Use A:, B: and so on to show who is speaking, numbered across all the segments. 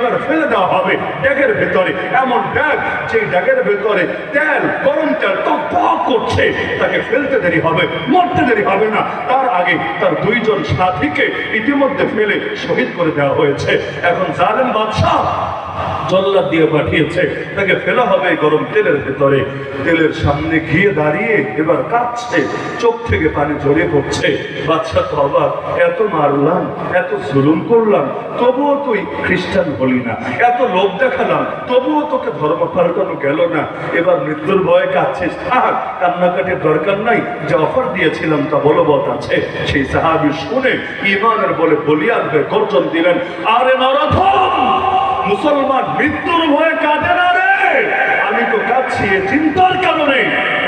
A: এবার ফেলে দেওয়া হবে ড্যাগের ভেতরে, এমন ড্যাগ যে ড্যাগের ভেতরে তেল, গরম তেল টকবক করছে, তাকে ফেলতে দেরি হবে, মরতে দেরি হবে না, তার আগে তার দুইজন সাথীকে ইতিমধ্যে ফেলে শহীদ করে দেওয়া হয়েছে। এখন জালেম বাদশাহ জল্লাদ দিয়ে পাঠিয়েছে, তাকে ফেলা হবে গরম তেলের ভেতরে। তেলের সামনে গিয়ে দাঁড়িয়ে এবার কাঁদছে, চোখ থেকে পানি ঝরে পড়ছে। বাদশাহ তো অবাক, এত মারলাম, এত জুলুম করলাম, তবুও তুই খ্রিস্টান হলি না, এত লোভ দেখালাম, তবুও তোকে ধর্ম পাল্টানো গেল না, এবার মৃত্যুর ভয়ে কাঁদছিস, থাক, কান্নাকাটির দরকার নাই, যে অফার দিয়েছিলাম তা বলবৎ আছে। সেই সাহাবী শুনে ঈমানের বলে বলিয়ান হয়ে গর্জন দিলেন, আরে নরধম, মুসলমান মৃত্যুর ভয়ে কাঁদে না রে, আমি তো কাঁদছি এ চিন্তার কারণে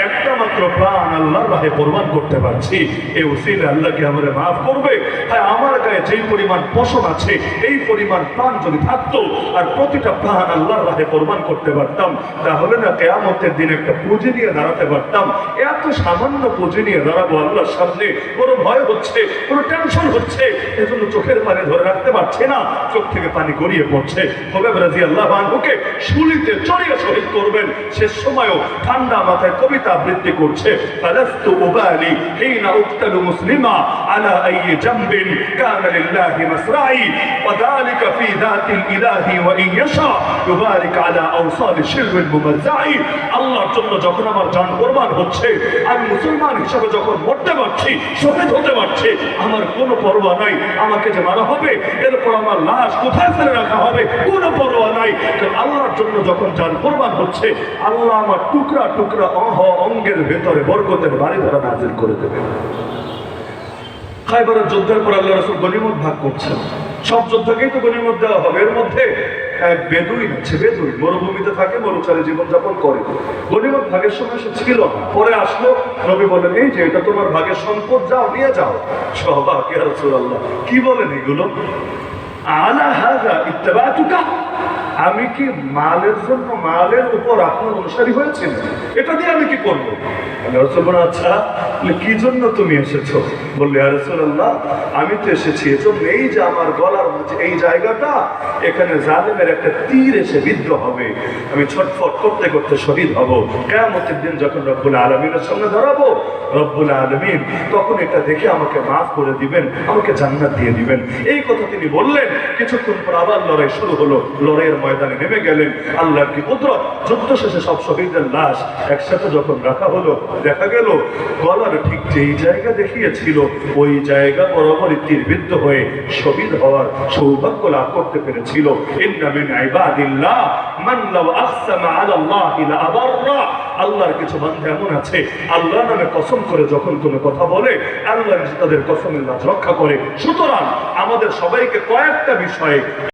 A: একটা মাত্র প্রাণ আল্লাহর রাহে কোরবান করতে পারছি, এই উসিলে আল্লাহকে আমারে মাফ করবে। হ্যাঁ, আমার গায়ে যেই পরিমাণ পশম আছে এই পরিমাণ প্রাণ যদি থাকতো আর প্রতিটা প্রাণ আল্লাহর রাহে কোরবান করতে পারতাম, তাহলে না কিয়ামতের দিন একটা পুঁজি নিয়ে দাঁড়াতে পারতাম। এত সামান্য পুঁজি নিয়ে দাঁড়াবো আল্লাহর সামনে, কোনো ভয় হচ্ছে, কোনো টেনশন হচ্ছে, এজন্য চোখের পানি ধরে রাখতে পারছে না, চোখ থেকে পানি গড়িয়ে পড়ছে। খোবাইব রাদিয়াল্লাহু আনহুকে শুলিতে চড়িয়ে শহীদ করবেন, শেষ সময়ও ঠান্ডা মাথায় কবিতা আবৃত্তি করছে, ফালাস্তু উবালি হিনা উকতালু মুসলিমা আলা আইয়ি জামবিন কানা লিল্লাহি মাসরাই ওয়া যালিকা ফি যাতিল ইলাহি ওয়া ইন ইয়াশা ইউবারিক আলা আওসাল শিরবিল মুমাজ্জাই। আল্লাহর জন্য যখন আমার জান কুরবান হচ্ছে, আমি মুসলমান হিসেবে যখন মরতে পারছি, শহীদ হতে পারছি, আমার কোনো পরোয়া নাই আমাকে যে মারা হবে, এরপর আমার লাশ কোথায় ফেলে রাখা হবে, কোনো পরোয়া নাই। আল্লাহর জন্য যখন জান কুরবান হচ্ছে, আল্লাহ আমার টুকরা টুকরা অঙ্গের ভেতরে বরকতের বাড়ি ধরা নাজিল করে দেবে। খায়বারের যুদ্ধের পর আল্লাহ রাসূল গনিমত ভাগ করছেন, সব যোদ্ধাকেই তো গনিমত দেওয়া হবে। এর মধ্যে এক বেদুইন আছে, বেদুইন মরুভূমিতে থাকে, মরুচারে জীবনযাপন করে, গনিমত ভাগের সময় সে ছিল না, পরে আসলো। নবী বলেন, এই যে এটা তোমার ভাগের সম্পদ, যাও নিয়ে যাও। সবাক ইয়া রাসূলুল্লাহ, কি বলেন এগুলো? আলা হাযা ইত্তাবাতুকা, আমি কি মালের জন্য, মালের উপর আপনার অনুসারী হয়েছেন, এটা দিয়ে আমি কি করবো? আচ্ছা, কি জন্য তুমি এসেছো? বললে, ইয়া রাসূলুল্লাহ, আমি তো এসেছি এজন্য, এই যে আমার গলার মাঝে এই জায়গাটা, এখানে জালেমের একটা তীর এসে বিদ্ধ হবে, আমি ছটফট করতে করতে শহীদ হব। কিয়ামতের দিন যখন রব্বুল আলামিনের সামনে দাঁড়াবো, রব্বুল আলামিন তখন এটা দেখে আমাকে মাফ করে দিবেন, আমাকে জান্নাত দিয়ে দিবেন। এই কথা তিনি বললেন। কিছুক্ষণ পর আবার লড়াই শুরু হলো, লড়াইয়ের ময়দানে নেমে গেলেন। আল্লাহর কি কুদরত, যুদ্ধ শেষে সব শহীদদের লাশ একসাথে যখন রাখা হলো, দেখা গেল গলার ঠিক যেই জায়গা দেখিয়েছিল ওই জায়গা বরাবরই তীরবিদ্ধ হয়ে শহীদ হওয়ার সৌভাগ্য লাভ করতে পেরেছিল। ইন্না মিন ইবাদিল্লাহ মান লাউ আকসামা আলাল্লাহি লা আবাররা, আল্লাহর কিছু বান্দা এমন আছে, আল্লাহ নামে কসম করে যখন কোনো কথা বলে, আল্লাহ তাদের কসমের লাজ রক্ষা করে। সুতরাং আমাদের সবাইকে কয়েকটা বিষয়ে